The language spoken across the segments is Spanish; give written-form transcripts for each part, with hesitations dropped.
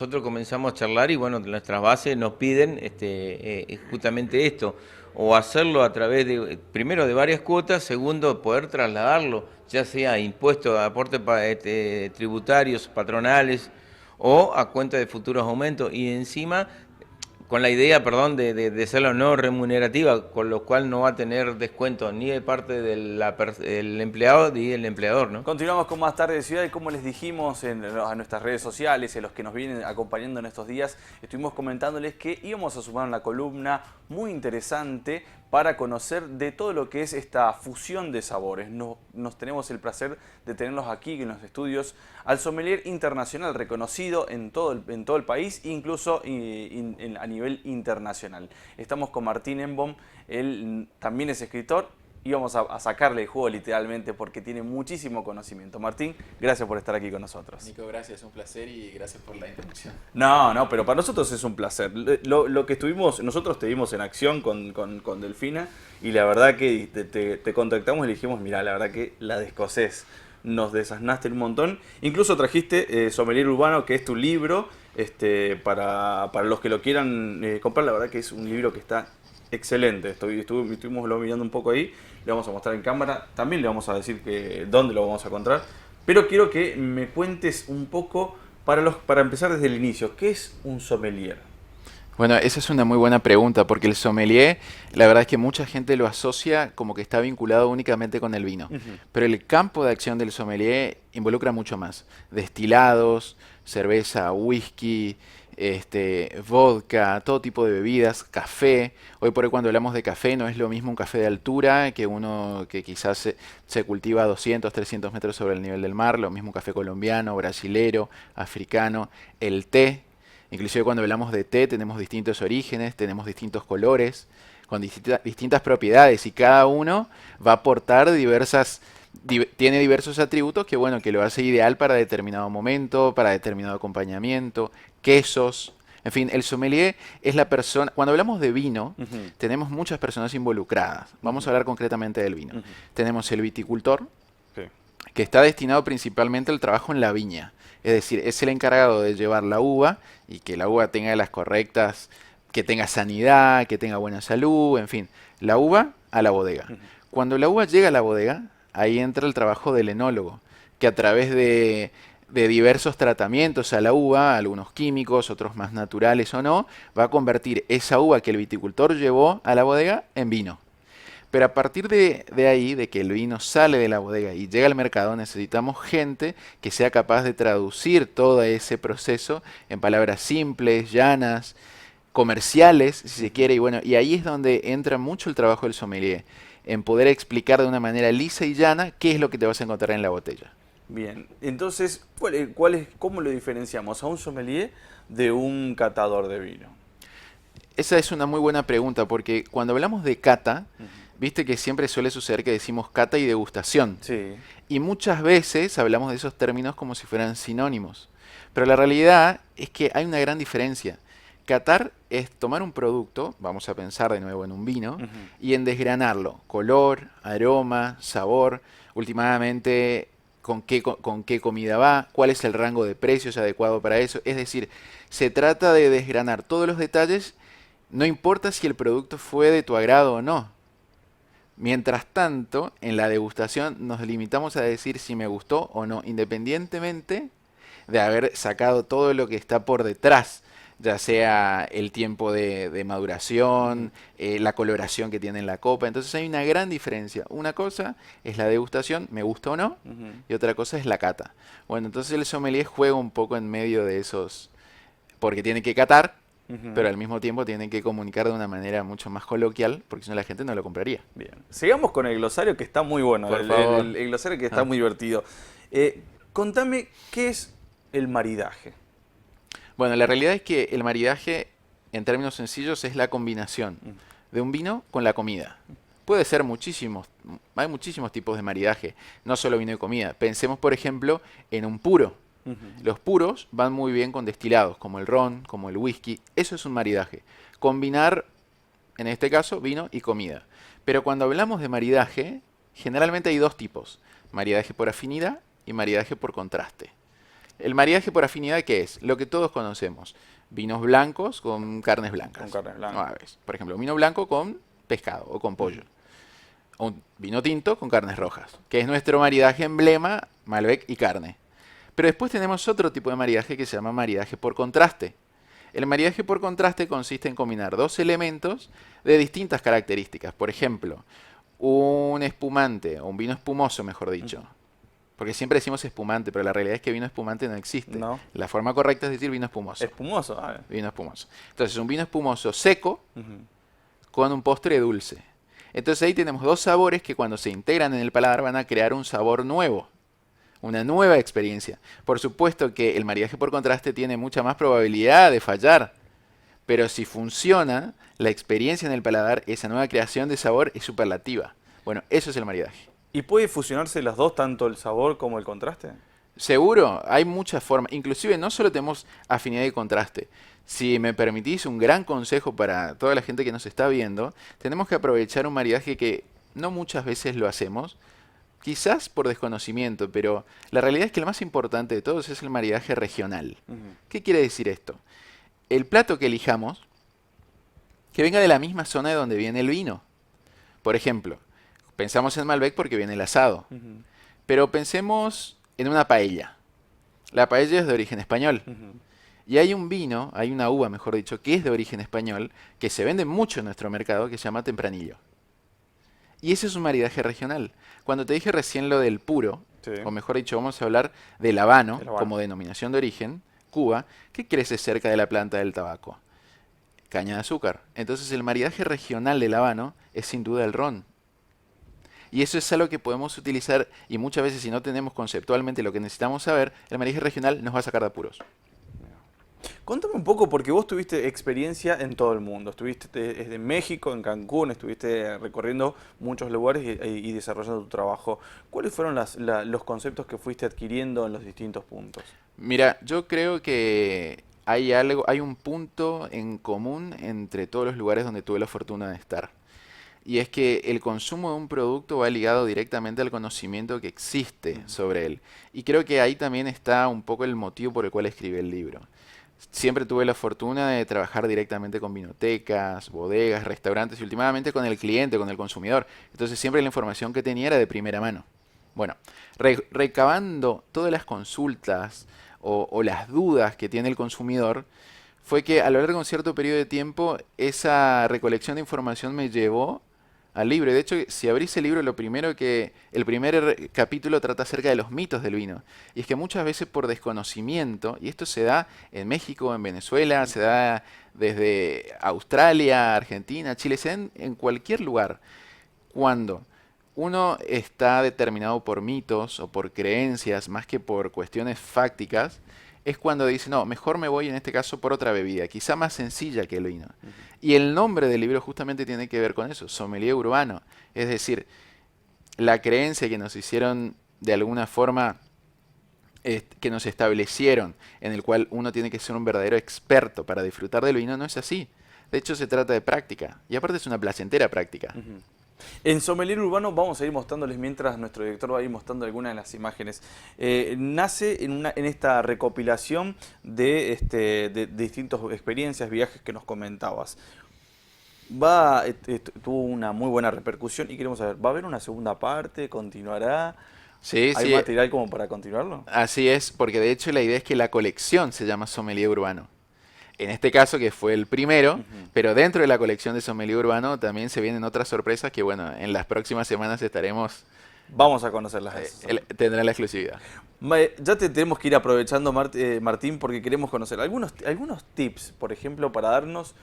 Nosotros comenzamos a charlar y bueno, nuestras bases nos piden justamente esto, o hacerlo a través de, primero de varias cuotas, segundo poder trasladarlo, ya sea impuestos, aportes tributarios, patronales o a cuenta de futuros aumentos y encima con la idea, perdón, de hacerlo no remunerativa, con lo cual no va a tener descuento ni de parte del empleado ni del empleador, ¿no? Continuamos con más tarde de ciudad y como les dijimos a nuestras redes sociales, en los que nos vienen acompañando en estos días, estuvimos comentándoles que íbamos a sumar una columna muy interesante para conocer de todo lo que es esta fusión de sabores. Nos tenemos el placer de tenerlos aquí en los estudios al sommelier internacional reconocido en todo el país, incluso a nivel internacional. Estamos con Martín Enbom, él también es escritor. Y vamos a sacarle el juego literalmente porque tiene muchísimo conocimiento. Martín, gracias por estar aquí con nosotros. Nico, gracias, un placer y gracias por la introducción. No, pero para nosotros es un placer. Lo que nosotros te vimos en acción con Delfina y la verdad que te contactamos y le dijimos, mira, la verdad que la de escocés nos desasnaste un montón. Incluso trajiste Sommelier Urbano, que es tu libro, para los que lo quieran comprar. La verdad que es un libro que está excelente. Estuvimos lo mirando un poco ahí. Le vamos a mostrar en cámara. También le vamos a decir dónde lo vamos a encontrar. Pero quiero que me cuentes un poco, para empezar desde el inicio, ¿qué es un sommelier? Bueno, esa es una muy buena pregunta porque el sommelier, la verdad es que mucha gente lo asocia como que está vinculado únicamente con el vino. Ujú. Pero el campo de acción del sommelier involucra mucho más. Destilados, cerveza, whisky, vodka, todo tipo de bebidas, café. Hoy por hoy cuando hablamos de café no es lo mismo un café de altura que uno que quizás se cultiva a 200, 300 metros sobre el nivel del mar. Lo mismo un café colombiano, brasilero, africano. El té. Inclusive cuando hablamos de té tenemos distintos orígenes, tenemos distintos colores, con distintas propiedades y cada uno va a aportar tiene diversos atributos que bueno, que lo hace ideal para determinado momento, para determinado acompañamiento, quesos. En fin, el sommelier es la persona, cuando hablamos de vino, Ujú. tenemos muchas personas involucradas. Vamos a Ujú. hablar concretamente del vino. Ujú. Tenemos el viticultor, Sí. que está destinado principalmente al trabajo en la viña. Es decir, es el encargado de llevar la uva y que la uva tenga las correctas, que tenga sanidad, que tenga buena salud, en fin, la uva a la bodega. Ujú. Cuando la uva llega a la bodega, ahí entra el trabajo del enólogo, que a través de diversos tratamientos a la uva, algunos químicos, otros más naturales o no, va a convertir esa uva que el viticultor llevó a la bodega en vino. Pero a partir de ahí, de que el vino sale de la bodega y llega al mercado, necesitamos gente que sea capaz de traducir todo ese proceso en palabras simples, llanas, comerciales, si se Ujú. quiere. Y bueno, y ahí es donde entra mucho el trabajo del sommelier, en poder explicar de una manera lisa y llana qué es lo que te vas a encontrar en la botella. Bien, entonces, ¿cómo lo diferenciamos a un sommelier de un catador de vino? Esa es una muy buena pregunta, porque cuando hablamos de cata, Ujú. viste que siempre suele suceder que decimos cata y degustación. Sí. Y muchas veces hablamos de esos términos como si fueran sinónimos. Pero la realidad es que hay una gran diferencia. Catar es tomar un producto, vamos a pensar de nuevo en un vino, Ujú. y en desgranarlo. Color, aroma, sabor, últimamente con qué comida va, cuál es el rango de precios adecuado para eso. Es decir, se trata de desgranar todos los detalles, no importa si el producto fue de tu agrado o no. Mientras tanto, en la degustación nos limitamos a decir si me gustó o no, independientemente de haber sacado todo lo que está por detrás, ya sea el tiempo de Ujú. maduración, la coloración que tiene en la copa. Entonces hay una gran diferencia. Una cosa es la degustación, me gusta o no, Ujú. y otra cosa es la cata. Bueno, entonces el sommelier juega un poco en medio de esos, porque tiene que catar, Ujú. pero al mismo tiempo tiene que comunicar de una manera mucho más coloquial, porque si no la gente no lo compraría. Bien. Sigamos con el glosario que está muy bueno, Por favor. el glosario que está Ah. muy divertido. Contame, ¿qué es el maridaje? Bueno, la realidad es que el maridaje, en términos sencillos, es la combinación Mm. de un vino con la comida. Puede ser muchísimos, hay muchísimos tipos de maridaje, no solo vino y comida. Pensemos, por ejemplo, en un puro. Ujú. Los puros van muy bien con destilados, como el ron, como el whisky. Eso es un maridaje. Combinar, en este caso, vino y comida. Pero cuando hablamos de maridaje, generalmente hay dos tipos. Maridaje por afinidad y maridaje por contraste. El maridaje por afinidad, ¿qué es? Lo que todos conocemos. Vinos blancos con carnes blancas. Con carne blanca. No, a ver, por ejemplo, un vino blanco con pescado o con pollo. O un vino tinto con carnes rojas, que es nuestro maridaje emblema, Malbec y carne. Pero después tenemos otro tipo de maridaje que se llama maridaje por contraste. El maridaje por contraste consiste en combinar dos elementos de distintas características. Por ejemplo, un espumante, o un vino espumoso, mejor dicho. Porque siempre decimos espumante, pero la realidad es que vino espumante no existe. No. La forma correcta es decir vino espumoso. Espumoso. Vino espumoso. Entonces, un vino espumoso seco con un postre dulce. Entonces ahí tenemos dos sabores que cuando se integran en el paladar van a crear un sabor nuevo. Una nueva experiencia. Por supuesto que el maridaje por contraste tiene mucha más probabilidad de fallar. Pero si funciona, la experiencia en el paladar, esa nueva creación de sabor es superlativa. Bueno, eso es el maridaje. ¿Y puede fusionarse las dos, tanto el sabor como el contraste? Seguro, hay muchas formas. Inclusive no solo tenemos afinidad y contraste. Si me permitís un gran consejo para toda la gente que nos está viendo, tenemos que aprovechar un maridaje que no muchas veces lo hacemos, quizás por desconocimiento, pero la realidad es que el más importante de todos es el maridaje regional. ¿Qué quiere decir esto? El plato que elijamos, que venga de la misma zona de donde viene el vino. Por ejemplo, pensamos en Malbec porque viene el asado, pero pensemos en una paella. La paella es de origen español. Y hay un vino, hay una uva, mejor dicho, que es de origen español, que se vende mucho en nuestro mercado, que se llama Tempranillo. Y ese es un maridaje regional. Cuando te dije recién lo del puro, Sí. o mejor dicho, vamos a hablar del habano, El habano. como denominación de origen, Cuba, que crece cerca de la planta del tabaco. Caña de azúcar. Entonces el maridaje regional del habano es sin duda el ron. Y eso es algo que podemos utilizar y muchas veces si no tenemos conceptualmente lo que necesitamos saber, el maridaje regional nos va a sacar de apuros. Contame un poco, porque vos tuviste experiencia en todo el mundo. Estuviste en México, en Cancún, estuviste recorriendo muchos lugares y desarrollando tu trabajo. ¿Cuáles fueron los conceptos que fuiste adquiriendo en los distintos puntos? Mira, yo creo que hay un punto en común entre todos los lugares donde tuve la fortuna de estar. Y es que el consumo de un producto va ligado directamente al conocimiento que existe sobre él. Y creo que ahí también está un poco el motivo por el cual escribí el libro. Siempre tuve la fortuna de trabajar directamente con vinotecas, bodegas, restaurantes y últimamente con el cliente, con el consumidor. Entonces siempre la información que tenía era de primera mano. Bueno, recabando todas las consultas o las dudas que tiene el consumidor, fue que a lo largo de un cierto periodo de tiempo esa recolección de información me llevó al libro. Y de hecho, si abrís el libro, el primer capítulo trata acerca de los mitos del vino. Y es que muchas veces por desconocimiento, y esto se da en México, en Venezuela, se da desde Australia, Argentina, Chile, se da en cualquier lugar. Cuando uno está determinado por mitos o por creencias más que por cuestiones fácticas, es cuando dice, no, mejor me voy en este caso por otra bebida, quizá más sencilla que el vino. Y el nombre del libro justamente tiene que ver con eso, sommelier urbano. Es decir, la creencia que nos hicieron de alguna forma, que nos establecieron, en el cual uno tiene que ser un verdadero experto para disfrutar del vino, no es así. De hecho, se trata de práctica. Y aparte es una placentera práctica. En Sommelier Urbano vamos a ir mostrándoles, mientras nuestro director va a ir mostrando algunas de las imágenes. Nace en esta recopilación de distintas experiencias, viajes que nos comentabas. Tuvo una muy buena repercusión y queremos saber, ¿va a haber una segunda parte? ¿Continuará? Sí, ¿Hay sí, material como para continuarlo? así es, porque de hecho la idea es que la colección se llama Sommelier Urbano. En este caso, que fue el primero, pero dentro de la colección de Sommelier Urbano también se vienen otras sorpresas que, bueno, en las próximas semanas estaremos, Vamos a conocerlas. tendrán la exclusividad. Ya tenemos que ir aprovechando, Martín, porque queremos conocer algunos tips, por ejemplo, para darnos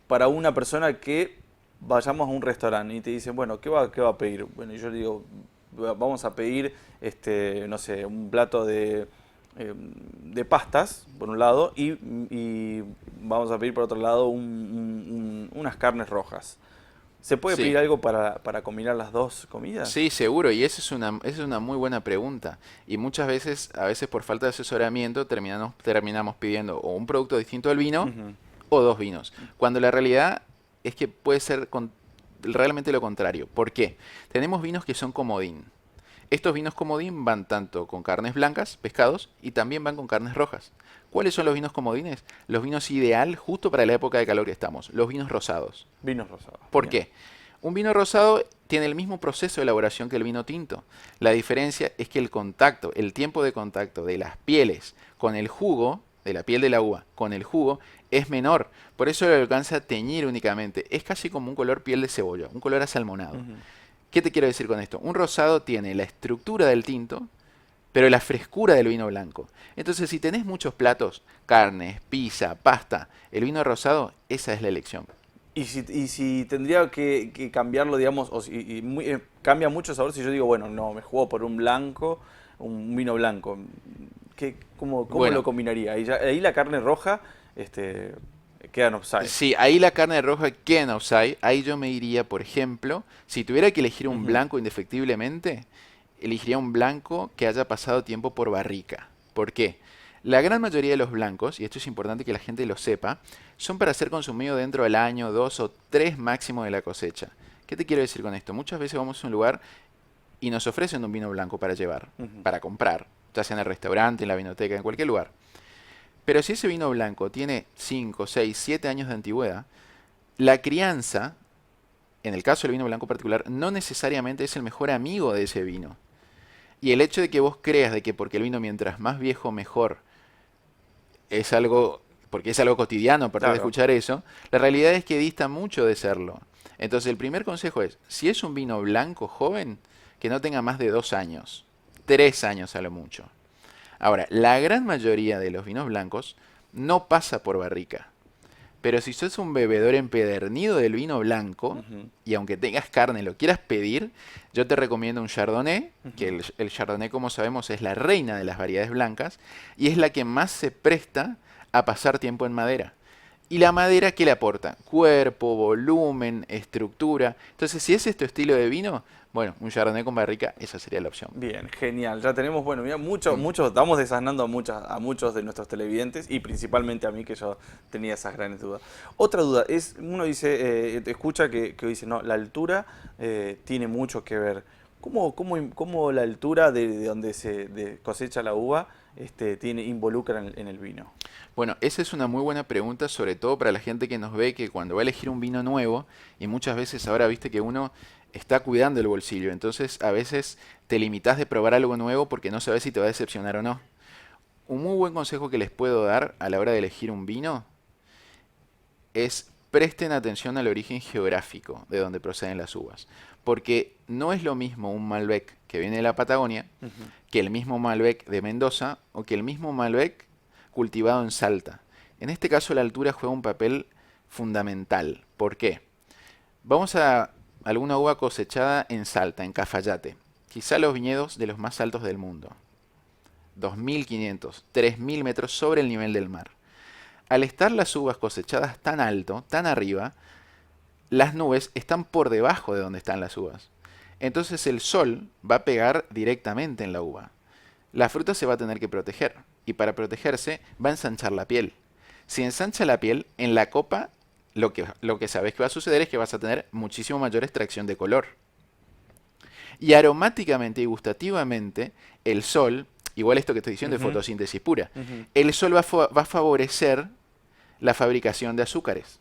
para una persona que vayamos a un restaurante y te dicen, bueno, ¿qué va a pedir? Bueno, y yo le digo, vamos a pedir, no sé, un plato de pastas, por un lado, y vamos a pedir, por otro lado, unas carnes rojas. ¿Se puede Sí. pedir algo para combinar las dos comidas? Sí, seguro, y esa es una muy buena pregunta. Y muchas veces, a veces por falta de asesoramiento, terminamos pidiendo o un producto distinto al vino o dos vinos. Cuando la realidad es que puede ser realmente lo contrario. ¿Por qué? Tenemos vinos que son comodín. Estos vinos comodín van tanto con carnes blancas, pescados, y también van con carnes rojas. ¿Cuáles son los vinos comodines? Los vinos ideal justo para la época de calor que estamos, los vinos rosados. Vinos rosados. ¿Por Bien. qué? Un vino rosado tiene el mismo proceso de elaboración que el vino tinto. La diferencia es que el contacto, el tiempo de contacto de las pieles con el jugo, de la piel de la uva, con el jugo, es menor. Por eso lo alcanza a teñir únicamente. Es casi como un color piel de cebolla, un color asalmonado. Ujú. ¿Qué te quiero decir con esto? Un rosado tiene la estructura del tinto, pero la frescura del vino blanco. Entonces, si tenés muchos platos, carnes, pizza, pasta, el vino rosado, esa es la elección. Y si tendría que cambiarlo, digamos, o si, cambia mucho el sabor si yo digo, bueno, no, me juego por un blanco, un vino blanco. ¿Cómo Bueno, lo combinaría? Ahí la carne roja queda en offside. sí, ahí la carne roja queda en offside. Ahí yo me iría, por ejemplo, si tuviera que elegir un Ujú. blanco indefectiblemente, elegiría un blanco que haya pasado tiempo por barrica. ¿Por qué? La gran mayoría de los blancos, y esto es importante que la gente lo sepa, son para ser consumidos dentro del año, 2 o 3 máximo de la cosecha. ¿Qué te quiero decir con esto? Muchas veces vamos a un lugar y nos ofrecen un vino blanco para llevar, Ujú. para comprar, ya sea en el restaurante, en la vinoteca, en cualquier lugar. Pero si ese vino blanco tiene 5, 6, 7 años de antigüedad, la crianza, en el caso del vino blanco particular, no necesariamente es el mejor amigo de ese vino. Y el hecho de que vos creas de que porque el vino mientras más viejo mejor es algo, porque es algo cotidiano, aparte de Claro. escuchar eso, la realidad es que dista mucho de serlo. Entonces el primer consejo es, si es un vino blanco joven, que no tenga más de 2 años, 3 años a lo mucho. Ahora, la gran mayoría de los vinos blancos no pasa por barrica. Pero si sos un bebedor empedernido del vino blanco, Ujú. y aunque tengas carne lo quieras pedir, yo te recomiendo un Chardonnay, que Ujú. el Chardonnay, como sabemos, es la reina de las variedades blancas, y es la que más se presta a pasar tiempo en madera. ¿Y la madera qué le aporta? Cuerpo, volumen, estructura. Entonces, si ese es tu estilo de vino, bueno, un Chardonnay con barrica, esa sería la opción. Bien, genial. Ya tenemos, bueno, mira, Mm. estamos desasnando a muchos de nuestros televidentes y principalmente a mí que yo tenía esas grandes dudas. Otra duda es, uno dice, te escucha que dice, no, la altura tiene mucho que ver. ¿Cómo la altura de donde se cosecha la uva involucra en el vino? Bueno, esa es una muy buena pregunta, sobre todo para la gente que nos ve que cuando va a elegir un vino nuevo, y muchas veces ahora viste que uno está cuidando el bolsillo, entonces a veces te limitas de probar algo nuevo porque no sabes si te va a decepcionar o no. Un muy buen consejo que les puedo dar a la hora de elegir un vino es presten atención al origen geográfico de donde proceden las uvas, porque no es lo mismo un Malbec que viene de la Patagonia Ujú. que el mismo Malbec de Mendoza o que el mismo Malbec cultivado en Salta. En este caso la altura juega un papel fundamental. ¿Por qué? Vamos a alguna uva cosechada en Salta, en Cafayate. Quizá los viñedos de los más altos del mundo. 2.500, 3.000 metros sobre el nivel del mar. Al estar las uvas cosechadas tan alto, tan arriba, las nubes están por debajo de donde están las uvas. Entonces el sol va a pegar directamente en la uva. La fruta se va a tener que proteger y para protegerse va a ensanchar la piel. Si ensancha la piel, en la copa lo que sabes que va a suceder es que vas a tener muchísimo mayor extracción de color. Y aromáticamente y gustativamente, el sol, igual esto que estoy diciendo es Ujú. fotosíntesis pura, Ujú. el sol va a favorecer la fabricación de azúcares.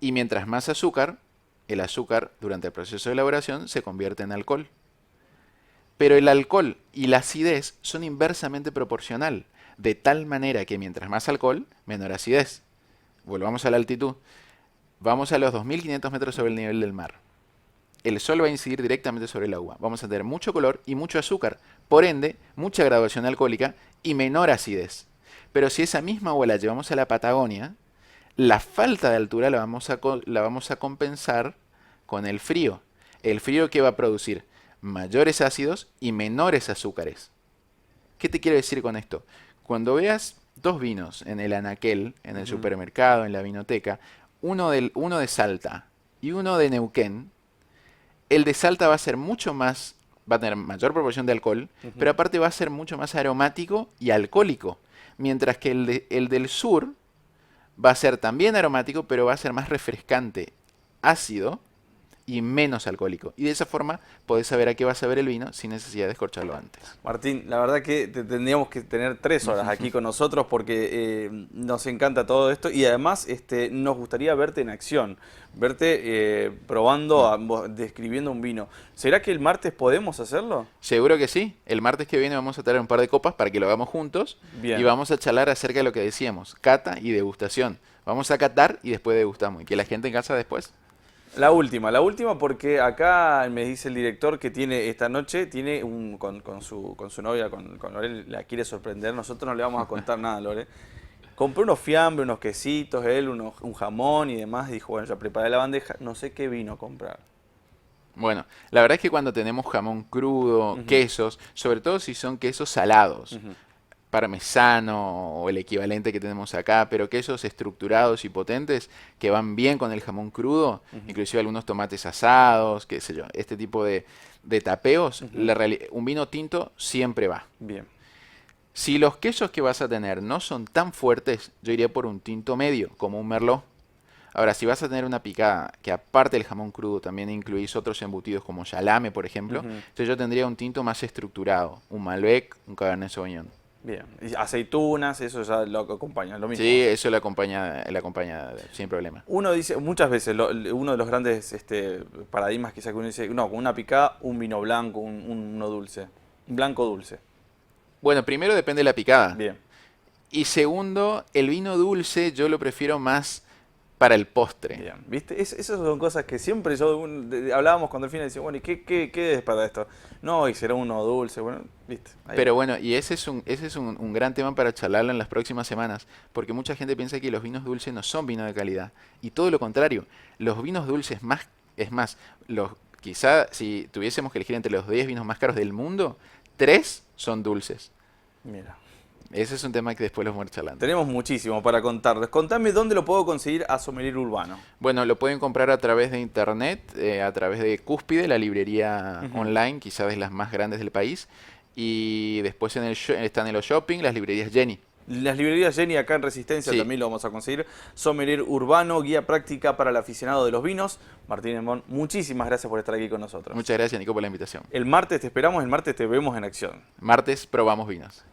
Y mientras más azúcar, el azúcar durante el proceso de elaboración se convierte en alcohol. Pero el alcohol y la acidez son inversamente proporcional, de tal manera que mientras más alcohol, menor acidez. Volvamos a la altitud. Vamos a los 2.500 metros sobre el nivel del mar. El sol va a incidir directamente sobre el agua. Vamos a tener mucho color y mucho azúcar. Por ende, mucha graduación alcohólica y menor acidez. Pero si esa misma agua la llevamos a la Patagonia, la falta de altura la vamos a compensar con el frío. El frío que va a producir mayores ácidos y menores azúcares. ¿Qué te quiero decir con esto? Cuando veas dos vinos en el anaquel, en el Ujú. supermercado, en la vinoteca, uno de Salta y uno de Neuquén, el de Salta va a ser mucho más, va a tener mayor proporción de alcohol, pero Ujú. aparte va a ser mucho más aromático y alcohólico. Mientras que el del sur va a ser también aromático, pero va a ser más refrescante, ácido y menos alcohólico. Y de esa forma podés saber a qué va a saber el vino sin necesidad de escorcharlo antes. Martín, la verdad que tendríamos que tener 3 horas aquí con nosotros porque nos encanta todo esto y además nos gustaría verte en acción, verte probando, describiendo un vino. ¿Será que el martes podemos hacerlo? Seguro que sí. El martes que viene vamos a traer un par de copas para que lo hagamos juntos. Bien. Y vamos a charlar acerca de lo que decíamos, cata y degustación. Vamos a catar y después degustamos y que la gente en casa después. La última porque acá me dice el director que tiene esta noche, con su novia, con Lore, la quiere sorprender. Nosotros no le vamos a contar nada, Lore. Compró unos fiambres, unos quesitos, un jamón y demás. Y dijo, bueno, ya preparé la bandeja, no sé qué vino comprar. Bueno, la verdad es que cuando tenemos jamón crudo, quesos, sobre todo si son quesos salados, parmesano o el equivalente que tenemos acá, pero quesos estructurados y potentes que van bien con el jamón crudo, inclusive algunos tomates asados, qué sé yo, este tipo de tapeos, un vino tinto siempre va. Bien. Si los quesos que vas a tener no son tan fuertes, yo iría por un tinto medio, como un merlot. Ahora, si vas a tener una picada que aparte del jamón crudo también incluís otros embutidos como salame, por ejemplo, entonces yo tendría un tinto más estructurado, un Malbec, un Cabernet Sauvignon. Bien. Y aceitunas, eso ya lo acompaña, lo mismo. Sí, eso la acompaña sin problema. Uno dice, muchas veces, uno de los grandes paradigmas quizás que uno dice, no, con una picada, un vino blanco, uno dulce. Un blanco dulce. Bueno, primero depende de la picada. Bien. Y segundo, el vino dulce yo lo prefiero más para el postre. Bien, ¿viste? Esas son cosas que siempre hablábamos con Delfina y decía, bueno, ¿y qué es para esto? No, y será uno dulce, bueno, ¿viste? Ahí. Pero bueno, y ese es un gran tema para charlarlo en las próximas semanas, porque mucha gente piensa que los vinos dulces no son vinos de calidad, y todo lo contrario, los vinos dulces quizá si tuviésemos que elegir entre los 10 vinos más caros del mundo, 3 son dulces. Mira. Ese es un tema que después los vamos a ir charlando. Tenemos muchísimo para contarles. Contame dónde lo puedo conseguir a Sommelier Urbano. Bueno, lo pueden comprar a través de internet, a través de Cúspide, la librería online, quizás de las más grandes del país. Y después están en los shopping, las librerías Jenny. Las librerías Jenny acá en Resistencia también lo vamos a conseguir. Sommelier Urbano, guía práctica para el aficionado de los vinos. Martín Embón, muchísimas gracias por estar aquí con nosotros. Muchas gracias, Nico, por la invitación. El martes te esperamos, el martes te vemos en acción. Martes probamos vinos.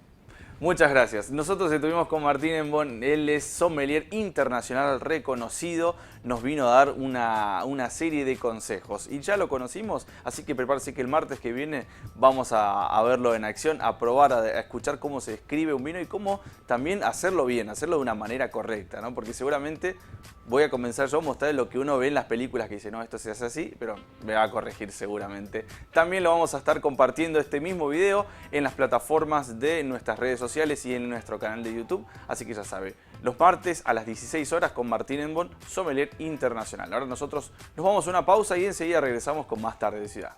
Muchas gracias. Nosotros estuvimos con Martín Embón, él es sommelier internacional reconocido, nos vino a dar una serie de consejos y ya lo conocimos, así que prepárese que el martes que viene vamos a verlo en acción, a probar, a escuchar cómo se escribe un vino y cómo también hacerlo bien, hacerlo de una manera correcta, ¿no? Porque seguramente voy a comenzar yo a mostrar lo que uno ve en las películas que dice, no, esto se hace así, pero me va a corregir seguramente. También lo vamos a estar compartiendo este mismo video en las plataformas de nuestras redes sociales y en nuestro canal de YouTube, así que ya sabe, los martes a las 16 horas con Martín Embón, sommelier internacional. Ahora nosotros nos vamos a una pausa y enseguida regresamos con más Tarde de Ciudad.